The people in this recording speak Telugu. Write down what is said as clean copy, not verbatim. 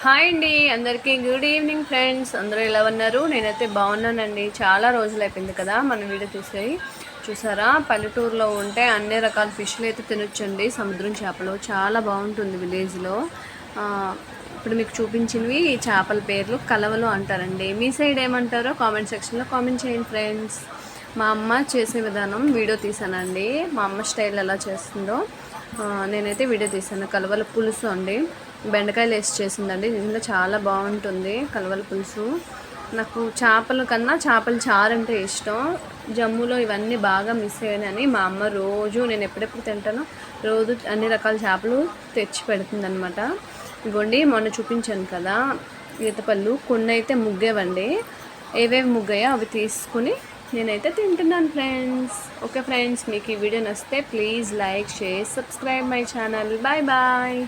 హాయ్ అండి అందరికీ గుడ్ ఈవినింగ్ ఫ్రెండ్స్. అందరూ ఎలా ఉన్నారు? నేనైతే బాగున్నానండి. చాలా రోజులు అయిపోయింది కదా మన వీడియో తీసేయి. చూసారా, పల్లెటూరులో ఉంటే అన్ని రకాల ఫిష్లు అయితే తినొచ్చండి. సముద్రం చేపలు చాలా బాగుంటుంది విలేజ్లో. ఇప్పుడు మీకు చూపించినవి ఈ చేపల పేర్లు కలవలు అంటారండి. మీ సైడ్ ఏమంటారో కామెంట్ సెక్షన్లో కామెంట్ చేయండి ఫ్రెండ్స్. మా అమ్మ చేసే విధానం వీడియో తీసానండి. మా అమ్మ స్టైల్ ఎలా చేస్తుందో నేనైతే వీడియో తీసాను. కలవల పులుసు అండి, బెండకాయలు వేసి చేసిందండి. నిజంగా చాలా బాగుంటుంది కలవల పులుసు. నాకు చేపల కన్నా చేపల చారు అంటే ఇష్టం. జమ్ములో ఇవన్నీ బాగా మిస్ అయ్యానని మా అమ్మ రోజు నేను ఎప్పుడెప్పుడు తింటానో రోజు అన్ని రకాల చేపలు తెచ్చి పెడుతుంది అనమాట. ఇగోండి మొన్న చూపించాను కదా ఈతపళ్ళు, కొన్ని అయితే ముగ్గేవండి. ఏవేవి ముగ్గాయో అవి తీసుకుని నేనైతే తింటున్నాను ఫ్రెండ్స్. ఓకే ఫ్రెండ్స్, మీకు ఈ వీడియో నచ్చితే please like, share, subscribe my channel. Bye bye.